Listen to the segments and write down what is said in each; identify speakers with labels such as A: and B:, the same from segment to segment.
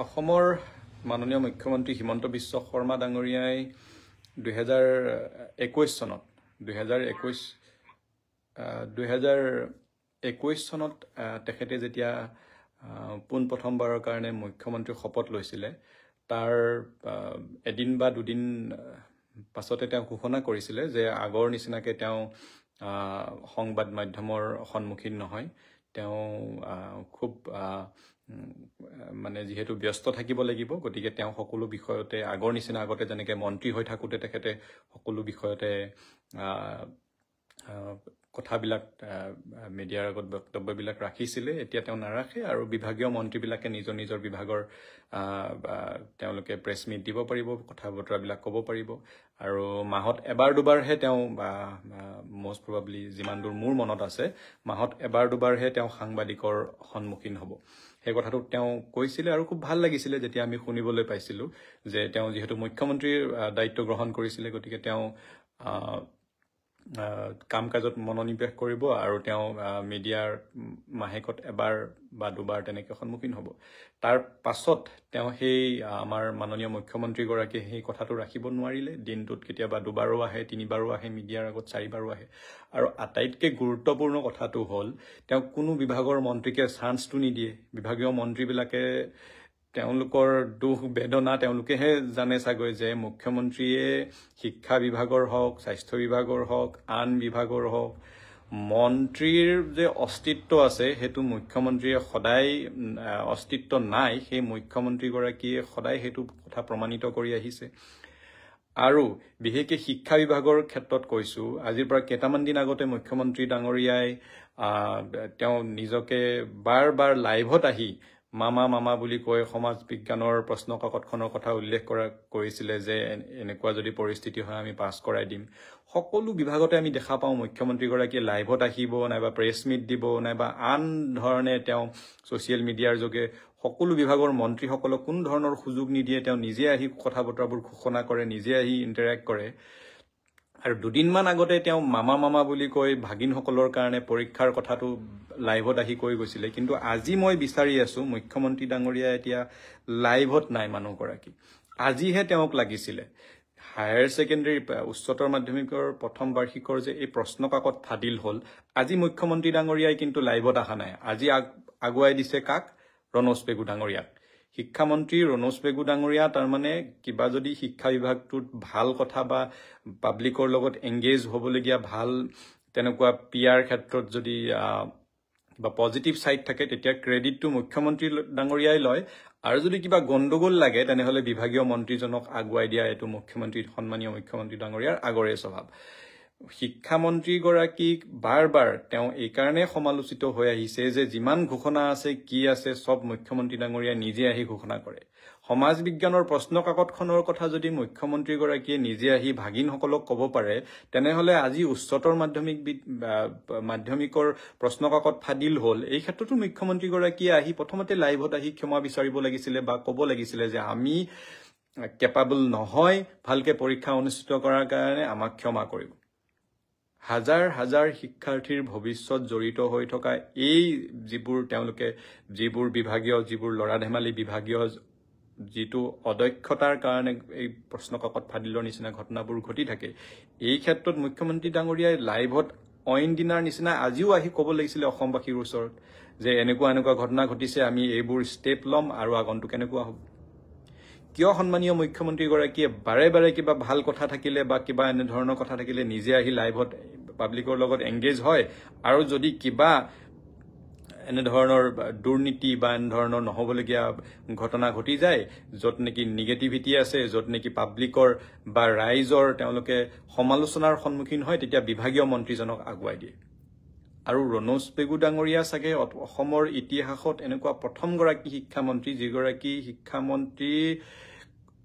A: অসমৰ মাননীয় মুখ্যমন্ত্ৰী হিমন্ত বিশ্ব শৰ্মা ডাঙৰীয়াই 2021 চনত 2021 চনত তেখেতে যেতিয়া পোনপ্ৰথমবাৰৰ কাৰণে মুখ্যমন্ত্ৰী শপত লৈছিলে তাৰ এদিন বা দুদিন পাছতে তেওঁ ঘোষণা কৰিছিলে যে আগৰ নিচিনাকৈ তেওঁ সংবাদ মাধ্যমৰ সন্মুখীন নহয় তেওঁ খুব মানে যেহেতু ব্যস্ত থাকিব লাগিব গতিকে তেওঁ সকলো বিষয়তে আগৰ নিচিনা আগতে যেনেকৈ মন্ত্ৰী হৈ থাকোঁতে তেখেতে সকলো বিষয়তে কথাবিলাক মিডিয়াৰ আগত বক্তব্যবিলাক ৰাখিছিলে এতিয়া তেওঁ নাৰাখে আৰু বিভাগীয় মন্ত্ৰীবিলাকে নিজৰ নিজৰ বিভাগৰ তেওঁলোকে প্ৰেছ মিট দিব পাৰিব কথা বতৰাবিলাক ক'ব পাৰিব আৰু মাহত এবাৰ দুবাৰহে তেওঁ মষ্ট প্ৰবাবলি যিমান দূৰ মোৰ মনত আছে মাহত এবাৰ দুবাৰহে তেওঁ সাংবাদিকৰ সন্মুখীন হ'ব সেই কথাটো তেওঁ কৈছিলে আৰু খুব ভাল লাগিছিলে যেতিয়া আমি শুনিবলৈ পাইছিলোঁ যে তেওঁ যিহেতু মুখ্যমন্ত্ৰীৰ দায়িত্ব গ্ৰহণ কৰিছিলে গতিকে তেওঁ কাম কাজত মনোনিৱেশ কৰিব আৰু তেওঁ মিডিয়াৰ মাহেকত এবাৰ বা দুবাৰ তেনেকৈ সন্মুখীন হ'ব তাৰ পাছত তেওঁ সেই আমাৰ মাননীয় মুখ্যমন্ত্ৰীগৰাকীয়ে সেই কথাটো ৰাখিব নোৱাৰিলে দিনটোত কেতিয়াবা দুবাৰো আহে তিনিবাৰো আহে মিডিয়াৰ আগত চাৰিবাৰো আহে আৰু আটাইতকৈ গুৰুত্বপূৰ্ণ কথাটো হ'ল তেওঁ কোনো বিভাগৰ মন্ত্ৰীকে চান্সটো নিদিয়ে বিভাগীয় মন্ত্ৰীবিলাকে তেওঁলোকৰ দুখ বেদনা তেওঁলোকেহে জানে চাগৈ যে মুখ্যমন্ত্ৰীয়ে শিক্ষা বিভাগৰ হওক স্বাস্থ্য বিভাগৰ হওক আন বিভাগৰ হওক মন্ত্ৰীৰ যে অস্তিত্ব আছে সেইটো মুখ্যমন্ত্ৰীয়ে সদায় অস্তিত্ব নাই সেই মুখ্যমন্ত্ৰীগৰাকীয়ে সদায় সেইটো কথা প্ৰমাণিত কৰি আহিছে আৰু বিশেষকৈ শিক্ষা বিভাগৰ ক্ষেত্ৰত কৈছোঁ আজিৰ পৰা কেইটামান দিন আগতে মুখ্যমন্ত্ৰী ডাঙৰীয়াই তেওঁ নিজকে বাৰ বাৰ লাইভত আহি মামা বুলি কৈ সমাজ বিজ্ঞানৰ প্ৰশ্ন কাকতখনৰ কথা উল্লেখ কৰিছিলে যে এনেকুৱা যদি পৰিস্থিতি হয় আমি পাছ কৰাই দিম সকলো বিভাগতে আমি দেখা পাওঁ মুখ্যমন্ত্ৰীগৰাকীয়ে লাইভত আহিব নাইবা প্ৰেছ মিট দিব নাইবা আন ধৰণে তেওঁ ছ'চিয়েল মিডিয়াৰ যোগে সকলো বিভাগৰ মন্ত্ৰীসকলক কোনো ধৰণৰ সুযোগ নিদিয়ে তেওঁ নিজে আহি কথা বতৰাবোৰ ঘোষণা কৰে নিজে আহি ইণ্টাৰেক্ট কৰে আৰু দুদিনমান আগতে তেওঁ মামা বুলি কৈ ভাগিনসকলৰ কাৰণে পৰীক্ষাৰ কথাটো লাইভত আহি কৈ গৈছিলে কিন্তু আজি মই বিচাৰি আছোঁ মুখ্যমন্ত্ৰী ডাঙৰীয়া এতিয়া লাইভত নাই মানুহগৰাকী আজিহে তেওঁক লাগিছিলে হায়াৰ ছেকেণ্ডেৰী উচ্চতৰ মাধ্যমিকৰ প্ৰথম বাৰ্ষিকৰ যে এই প্ৰশ্ন কাকত ফাদিল হ'ল আজি মুখ্যমন্ত্ৰী ডাঙৰীয়াই কিন্তু লাইভত অহা নাই আজি আগুৱাই দিছে কাক ৰণোজ পেগু ডাঙৰীয়াক শিক্ষামন্ত্ৰী ৰণোজ পেগু ডাঙৰীয়া তাৰমানে কিবা যদি শিক্ষা বিভাগটোত ভাল কথা বা পাব্লিকৰ লগত এংগেজ হ'বলগীয়া ভাল তেনেকুৱা পিয়াৰ ক্ষেত্ৰত যদি বা পজিটিভ ছাইড থাকে তেতিয়া ক্ৰেডিটটো মুখ্যমন্ত্ৰী ডাঙৰীয়াই লয় আৰু যদি কিবা গণ্ডগোল লাগে তেনেহ'লে বিভাগীয় মন্ত্ৰীজনক আগুৱাই দিয়া এইটো সন্মানীয় মুখ্যমন্ত্ৰী ডাঙৰীয়াৰ আগৰে স্বভাৱ শিক্ষামন্ত্ৰীগৰাকীক বাৰ বাৰ তেওঁ এইকাৰণে সমালোচিত হৈ আহিছে যে যিমান ঘোষণা আছে কি আছে চব মুখ্যমন্ত্ৰী ডাঙৰীয়াই নিজে আহি ঘোষণা কৰে সমাজ বিজ্ঞানৰ প্ৰশ্ন কাকতখনৰ কথা যদি মুখ্যমন্ত্ৰীগৰাকীয়ে নিজে আহি ভাগিনসকলক ক'ব পাৰে তেনেহ'লে আজি উচ্চতৰ মাধ্যমিকৰ প্ৰশ্ন কাকত ফাদিল হ'ল এই ক্ষেত্ৰতো মুখ্যমন্ত্ৰীগৰাকীয়ে আহি প্ৰথমতে লাইভত আহি ক্ষমা বিচাৰিব লাগিছিলে বা ক'ব লাগিছিলে যে আমি কেপাবল নহয় ভালকৈ পৰীক্ষা অনুষ্ঠিত কৰাৰ কাৰণে আমাক ক্ষমা কৰিব হাজাৰ হাজাৰ শিক্ষাৰ্থীৰ ভৱিষ্যত জড়িত হৈ থকা এই যিবোৰ বিভাগীয় যিবোৰ ল'ৰা ধেমালি বিভাগীয় যিটো অদক্ষতাৰ কাৰণে এই প্ৰশ্ন কাকত ফাদিলৰ নিচিনা ঘটনাবোৰ ঘটি থাকে এই ক্ষেত্ৰত মুখ্যমন্ত্ৰী ডাঙৰীয়াই লাইভত অইন দিনাৰ নিচিনা আজিও আহি ক'ব লাগিছিলে অসমবাসীৰ ওচৰত যে এনেকুৱা ঘটনা ঘটিছে আমি এইবোৰ ষ্টেপ ল'ম আৰু আগন্তুক কেনেকুৱা হ'ব কিয় সন্মানীয় মুখ্যমন্ত্ৰীগৰাকীয়ে বাৰে বাৰে কিবা ভাল কথা থাকিলে বা কিবা এনেধৰণৰ কথা থাকিলে নিজে আহি লাইভত পাব্লিকৰ লগত এংগেজ হয় আৰু যদি কিবা এনেধৰণৰ দুৰ্নীতি বা এনেধৰণৰ নহ'বলগীয়া ঘটনা ঘটি যায় য'ত নেকি নিগেটিভিটি আছে, য'ত নেকি পাব্লিকৰ বা ৰাইজৰ তেওঁলোকে সমালোচনাৰ সন্মুখীন হয়, তেতিয়া বিভাগীয় মন্ত্ৰীজনক আগুৱাই দিয়ে। আৰু ৰণোজ পেগু ডাঙৰীয়া চাগে অসমৰ ইতিহাসত এনেকুৱা প্ৰথমগৰাকী শিক্ষামন্ত্ৰী, যিগৰাকী শিক্ষামন্ত্ৰী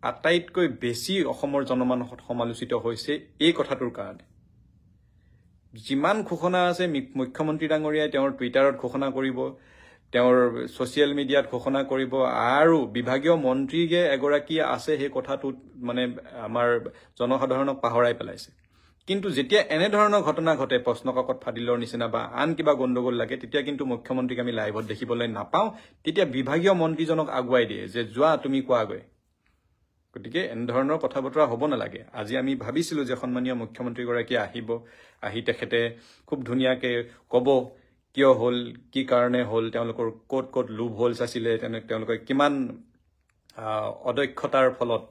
A: আটাইতকৈ বেছি অসমৰ জনমানসত সমালোচিত হৈছে এই কথাটোৰ কাৰণে। যিমান ঘোষণা আছে মুখ্যমন্ত্ৰী ডাঙৰীয়াই তেওঁৰ টুইটাৰত ঘোষণা কৰিব, তেওঁৰ ছচিয়েল মিডিয়াত ঘোষণা কৰিব, আৰু বিভাগীয় মন্ত্ৰীগে এগৰাকী আছে সেই কথাটোত মানে আমাৰ জনসাধাৰণক পাহৰাই পেলাইছে। কিন্তু যেতিয়া এনেধৰণৰ ঘটনা ঘটে, প্ৰশ্নকাকত ফাদিলৰ নিচিনা বা আন কিবা গণ্ডগোল লাগে, তেতিয়া কিন্তু মুখ্যমন্ত্ৰীক আমি লাইভত দেখিবলৈ নাপাওঁ। তেতিয়া বিভাগীয় মন্ত্ৰীজনক আগুৱাই দিয়ে যে যোৱা তুমি কোৱাগৈ। গতিকে এনেধৰণৰ কথা বতৰা হ'ব নালাগে। আজি আমি ভাবিছিলোঁ যে সন্মানীয় মুখ্যমন্ত্ৰীগৰাকী আহিব, আহি তেখেতে খুব ধুনীয়াকৈ ক'ব কিয় হ'ল, কি কাৰণে হ'ল, তেওঁলোকৰ ক'ত ক'ত লুভ হোলছ আছিলে, তেওঁলোকে কিমান অদক্ষতাৰ ফলত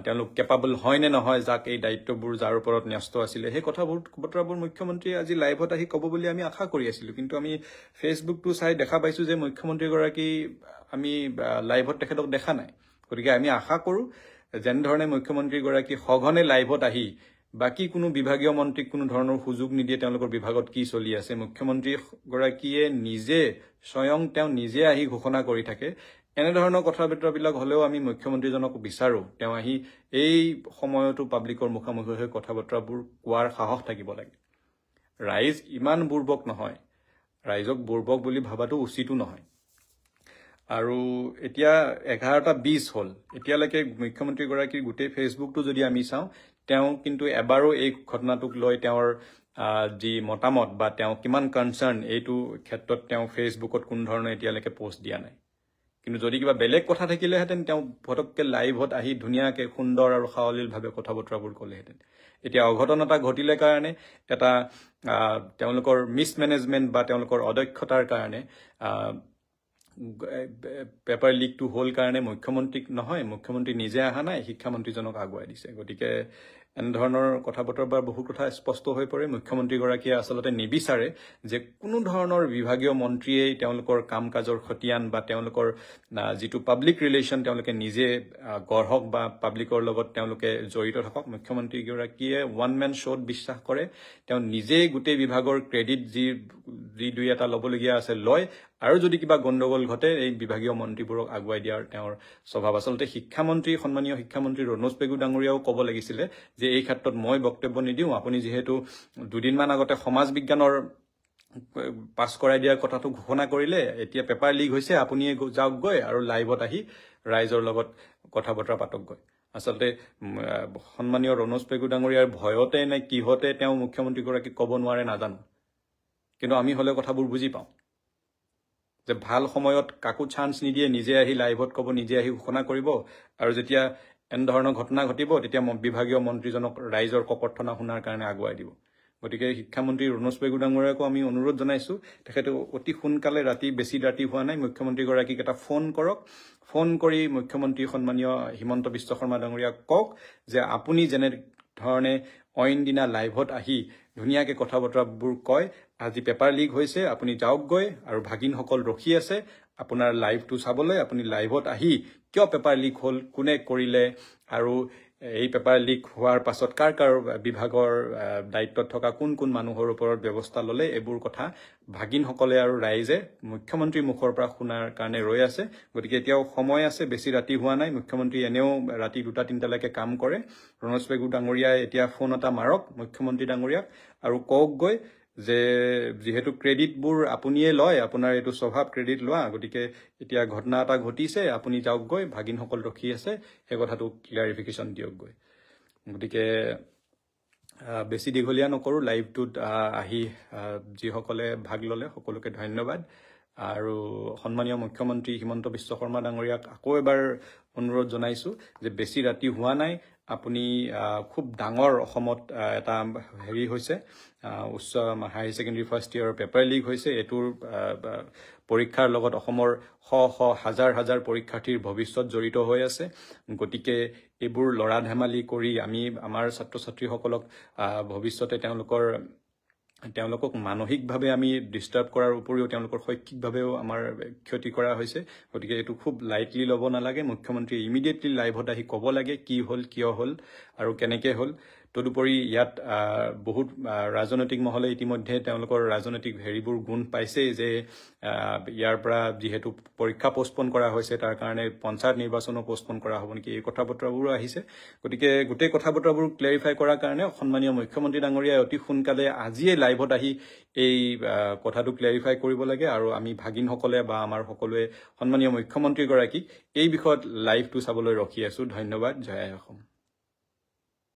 A: তেওঁলোক কেপাবল হয় নে নহয়, যাক এই দায়িত্ববোৰ যাৰ ওপৰত ন্যস্ত আছিলে, সেই কথাবোৰ বতৰাবোৰ মুখ্যমন্ত্ৰীয়ে আজি লাইভত আহি ক'ব বুলি আমি আশা কৰি আছিলোঁ। কিন্তু আমি ফেচবুকটো চাই দেখা পাইছোঁ যে মুখ্যমন্ত্ৰীগৰাকী আমি লাইভত তেখেতক দেখা নাই। গতিকে আমি আশা কৰোঁ যেনেধৰণে মুখ্যমন্ত্ৰীগৰাকী সঘনে লাইভত আহি বাকী কোনো বিভাগীয় মন্ত্ৰীক কোনো ধৰণৰ সুযোগ নিদিয়ে তেওঁলোকৰ বিভাগত কি চলি আছে, মুখ্যমন্ত্ৰীগৰাকীয়ে নিজে স্বয়ং তেওঁ নিজে আহি ঘোষণা কৰি থাকে। এনেধৰণৰ কথা বতৰাবিলাক হ'লেও আমি মুখ্যমন্ত্ৰীজনক বিচাৰোঁ তেওঁ আহি এই সময়তো পাব্লিকৰ মুখামুখি হৈ কথা বতৰাবোৰ কোৱাৰ সাহস থাকিব লাগে। ৰাইজ ইমান বুৰ্বক নহয়, ৰাইজক বুৰ্বক বুলি ভাবাটো উচিতো নহয়। আৰু এতিয়া 11:20 হ'ল, এতিয়ালৈকে মুখ্যমন্ত্ৰীগৰাকীৰ গোটেই ফেচবুকটো যদি আমি চাওঁ, তেওঁ কিন্তু এবাৰো এই ঘটনাটোক লৈ তেওঁৰ যি মতামত বা তেওঁ কিমান কনচাৰ্ণ এইটো ক্ষেত্ৰত তেওঁ ফেচবুকত কোনো ধৰণৰ এতিয়ালৈকে পোষ্ট দিয়া নাই। কিন্তু যদি কিবা বেলেগ কথা থাকিলেহেঁতেন তেওঁ ফটককৈ লাইভত আহি ধুনীয়াকৈ সুন্দৰ আৰু সাৱলীলভাৱে কথা বতৰাবোৰ ক'লেহেঁতেন। এতিয়া অঘটন এটা ঘটিলে কাৰণে এটা তেওঁলোকৰ মিছমেনেজমেণ্ট বা তেওঁলোকৰ অদক্ষতাৰ কাৰণে পেপাৰ লিকটো হ'ল কাৰণে মুখ্যমন্ত্ৰীক নহয়, মুখ্যমন্ত্ৰী নিজে অহা নাই, শিক্ষামন্ত্ৰীজনক আগুৱাই দিছে। গতিকে এনেধৰণৰ কথা বতৰাৰ বহু কথা স্পষ্ট হৈ পৰে। মুখ্যমন্ত্ৰীগৰাকীয়ে আচলতে নিবিচাৰে যে কোনো ধৰণৰ বিভাগীয় মন্ত্ৰীয়েই তেওঁলোকৰ কাম কাজৰ খতিয়ান বা তেওঁলোকৰ যিটো পাব্লিক ৰিলেশ্যন তেওঁলোকে নিজে গঢ়ক বা পাব্লিকৰ লগত তেওঁলোকে জড়িত থাকক। মুখ্যমন্ত্ৰীগৰাকীয়ে ওৱান মেন শ্ব'ত বিশ্বাস কৰে। তেওঁ নিজেই গোটেই বিভাগৰ ক্ৰেডিট যি দুই এটা ল'বলগীয়া আছে লয়, আৰু যদি কিবা গণ্ডগোল ঘটে এই বিভাগীয় মন্ত্ৰীবোৰক আগুৱাই দিয়াৰ তেওঁৰ স্বভাৱ। আচলতে শিক্ষামন্ত্ৰী সন্মানীয় শিক্ষামন্ত্ৰী ৰণোজ পেগু ডাঙৰীয়াও ক'ব লাগিছিলে যে এই ক্ষেত্ৰত মই বক্তব্য নিদিওঁ, আপুনি যিহেতু দুদিনমান আগতে সমাজ বিজ্ঞানৰ পাছ কৰাই দিয়াৰ কথাটো ঘোষণা কৰিলে, এতিয়া পেপাৰ লিক হৈছে, আপুনিয়ে যাওকগৈ আৰু লাইভত আহি ৰাইজৰ লগত কথা বতৰা পাতকগৈ। আচলতে সন্মানীয় ৰণোজ পেগু ডাঙৰীয়াৰ ভয়তে নে কিহতে তেওঁ মুখ্যমন্ত্ৰীগৰাকীক ক'ব নোৱাৰে নাজানো, কিন্তু আমি হ'লে কথাবোৰ বুজি পাওঁ যে ভাল সময়ত কাকো চান্স নিদিয়ে, নিজে আহি লাইভত ক'ব, নিজে আহি ঘোষণা কৰিব, আৰু যেতিয়া এনেধৰণৰ ঘটনা ঘটিব তেতিয়া বিভাগীয় মন্ত্ৰীজনক ৰাইজৰ ককৰ্থনা শুনাৰ কাৰণে আগুৱাই দিব। গতিকে শিক্ষামন্ত্ৰী ৰণোজ পেগু ডাঙৰীয়াকো আমি অনুৰোধ জনাইছোঁ, তেখেতে অতি সোনকালে বেছি ৰাতি হোৱা নাই, মুখ্যমন্ত্ৰীগৰাকীক এটা ফোন কৰক, ফোন কৰি মুখ্যমন্ত্ৰী সন্মানীয় হিমন্ত বিশ্ব শৰ্মা ডাঙৰীয়াক কওক যে আপুনি যেনেধৰণে অইন দিনা লাইভত আহি ধুনীয়াকৈ কথা বতৰাবোৰ কয়, আজি পেপাৰ লিক হৈছে, আপুনি যাওকগৈ আৰু ভাগিনসকল ৰখি আছে আপোনাৰ লাইভটো চাবলৈ। আপুনি লাইভত আহি কিয় পেপাৰ লিক হ'ল, কোনে কৰিলে, আৰু এই পেপাৰ লিক হোৱাৰ পাছত কাৰ কাৰ বিভাগৰ দায়িত্বত থকা কোন কোন মানুহৰ ওপৰত ব্যৱস্থা ল'লে, এইবোৰ কথা ভাগিনসকলে আৰু ৰাইজে মুখ্যমন্ত্ৰীৰ মুখৰ পৰা শুনাৰ কাৰণে ৰৈ আছে। গতিকে এতিয়াও সময় আছে, বেছি ৰাতি হোৱা নাই। মুখ্যমন্ত্ৰী এনেও ৰাতি 2-3টালৈকে কাম কৰে। ৰণোজ পেগু ডাঙৰীয়াই এতিয়া ফোন এটা মাৰক মুখ্যমন্ত্ৰী ডাঙৰীয়াক আৰু কওকগৈ যে যিহেতু ক্ৰেডিটবোৰ আপুনিয়ে লয়, আপোনাৰ এইটো স্বভাৱ ক্ৰেডিট লোৱা, গতিকে এতিয়া ঘটনা এটা ঘটিছে, আপুনি যাওকগৈ, ভাগিনসকল ৰখি আছে, সেই কথাটো ক্লিয়াৰিফিকেশ্যন দিয়কগৈ। গতিকে বেছি দীঘলীয়া নকৰোঁ, লাইভটোত আহি যিসকলে ভাগ ল'লে সকলোকে ধন্যবাদ। আৰু সন্মানীয় মুখ্যমন্ত্ৰী হিমন্ত বিশ্ব শৰ্মা ডাঙৰীয়াক আকৌ এবাৰ অনুৰোধ জনাইছোঁ যে বেছি ৰাতি হোৱা নাই, আপুনি খুব ডাঙৰ অসমত এটা হেৰি হৈছে, উচ্চ হায়াৰ ছেকেণ্ডেৰী ফাৰ্ষ্ট ইয়াৰৰ পেপাৰ লিক হৈছে, এইটোৰ পৰীক্ষাৰ লগত অসমৰ হাজাৰ হাজাৰ পৰীক্ষাৰ্থীৰ ভৱিষ্যত জড়িত হৈ আছে। গতিকে এইবোৰ লৰা ধেমালি কৰি আমি আমাৰ ছাত্ৰ ছাত্ৰীসকলক ভৱিষ্যতে তেওঁলোকৰ তেওঁলোকক মানসিকভাৱে আমি ডিষ্টাৰ্ব কৰাৰ উপৰিও তেওঁলোকৰ শৈক্ষিকভাৱেও আমাৰ ক্ষতি কৰা হৈছে গতিকে এইটো খুব লাইটলি ল'ব নালাগে মুখ্যমন্ত্ৰীয়ে ইমিডিয়েটলি লাইভত আহি ক'ব লাগে কি হ'ল কিয় হ'ল আৰু কেনেকৈ হ'ল তদুপৰি ইয়াত বহুত ৰাজনৈতিক মহলে ইতিমধ্যে তেওঁলোকৰ ৰাজনৈতিক হেৰিবোৰ গুণ পাইছেই যে ইয়াৰ পৰা যিহেতু পৰীক্ষা পোষ্টপন কৰা হৈছে তাৰ কাৰণে পঞ্চায়ত নিৰ্বাচনো পোষ্টপন কৰা হ'ব নেকি এই কথা বতৰাবোৰো আহিছে গতিকে গোটেই কথা বতৰাবোৰ ক্লেৰিফাই কৰাৰ কাৰণে সন্মানীয় মুখ্যমন্ত্ৰী ডাঙৰীয়াই অতি সোনকালে আজিয়ে লাইভত আহি এই কথাটো ক্লেৰিফাই কৰিব লাগে আৰু আমি ভাগিনসকলে বা আমাৰ সকলোৱে সন্মানীয় মুখ্যমন্ত্ৰীগৰাকীক এই বিষয়ত লাইভটো চাবলৈ ৰখি আছো ধন্যবাদ জয় আই অসম